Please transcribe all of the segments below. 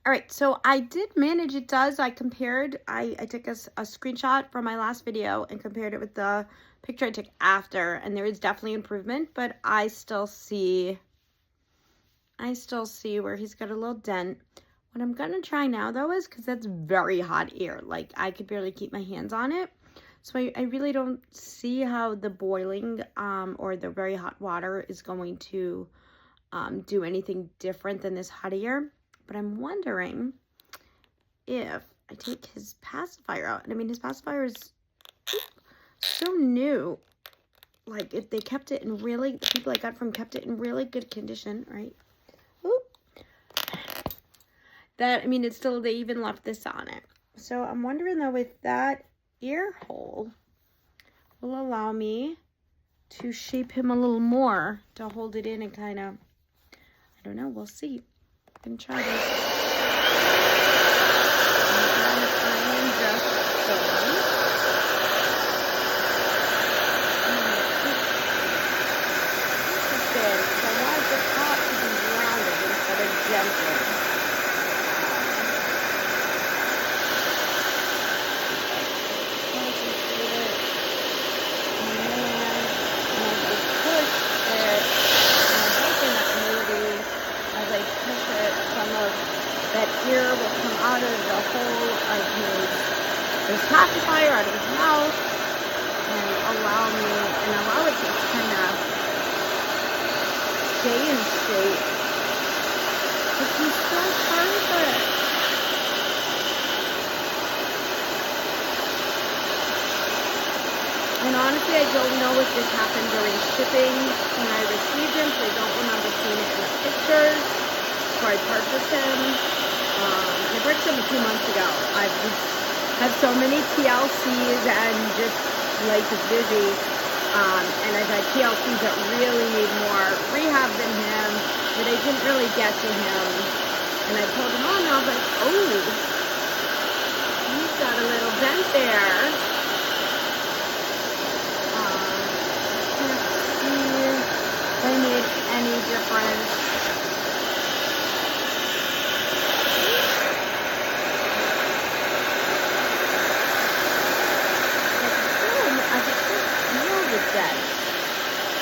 All right, so I did manage, it does. I compared, I took a screenshot from my last video and compared it with the picture I took after, and there is definitely improvement, but I still see where he's got a little dent. What I'm gonna try now though is, because that's very hot air, like I could barely keep my hands on it. So I really don't see how the boiling or the very hot water is going to do anything different than this hot air. But I'm wondering if I take his pacifier out. And I mean, his pacifier is so new. Like, if they kept it in really, the people I got from kept it in really good condition, right? Oop. That, I mean, it's still, they even left this on it. So I'm wondering though, if that ear hole will allow me to shape him a little more, to hold it in and kind of, I don't know, we'll see. I'm gonna try this. I'm just going. So I want the top to be rounded instead of gentle. That ear will come out of the hole of his pacifier, out of his mouth, and allow it to kind of stay in shape. But he's so perfect. And honestly, I don't know if this happened during shipping when I received him, so I don't remember seeing it in the pictures. So I purchased him. I purchased him 2 months ago. I've had so many TLCs and just life is busy. And I've had TLCs that really need more rehab than him, but I didn't really get to him. And I told him, oh no, but he's got a little dent there. Can't see if I made any difference.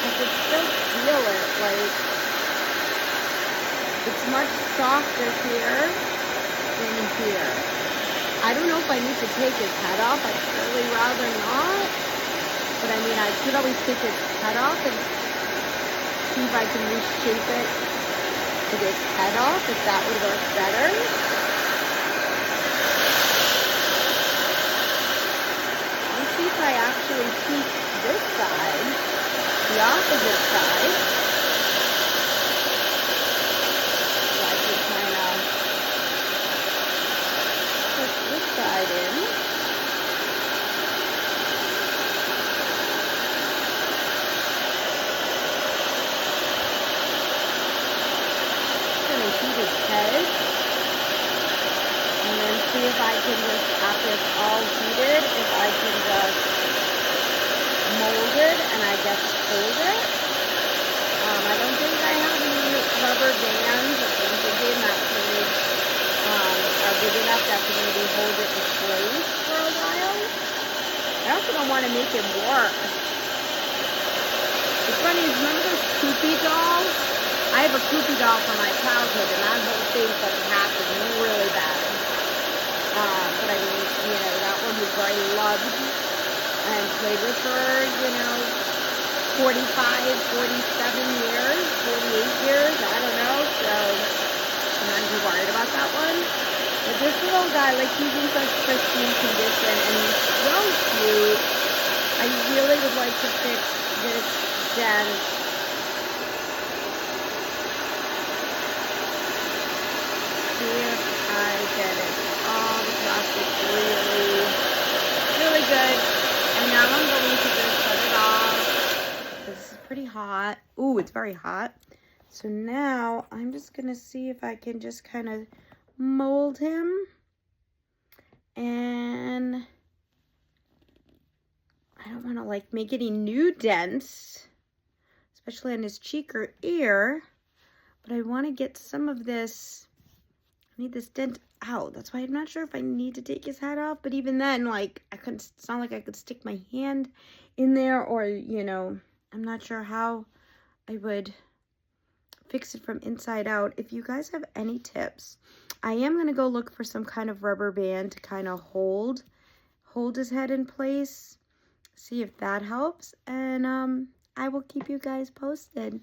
I could still feel it, like, it's much softer here than here. I don't know if I need to take his head off. I'd really rather not. But I mean, I could always take his head off and see if I can reshape it to his head off, if that would work better. Let's see if I actually tweak this side, the opposite side. So I can kind of put this side in. I'm going to heat his head. And then see if I can just, after it's all heated, if I can just mold it and I guess hold it. I don't think I have any rubber bands or something that are big enough that can maybe hold it in place for a while. I also don't want to make it work. It's funny, remember those Koopy dolls? I have a Koopy doll from my childhood, and that whole thing fucking happened really bad. But I mean, that one was very loved and played with for, 45, 47 years, 48 years, I don't know, so I'm not too worried about that one. But this little guy, like, he's in such pristine condition, and he's so cute. I really would like to fix this dent. See if I get it. All the plastic really good. And now I'm going to just shut it off. This is pretty hot. Ooh, it's very hot. So now I'm just going to see if I can just kind of mold him. And I don't want to like make any new dents, especially on his cheek or ear. But I want to get some of this need this dent out. That's why I'm not sure if I need to take his head off. But even then, like, I couldn't, it's not like I could stick my hand in there, or, you know, I'm not sure how I would fix it from inside out. If you guys have any tips, I am going to go look for some kind of rubber band to kind of hold his head in place, see if that helps, and I will keep you guys posted.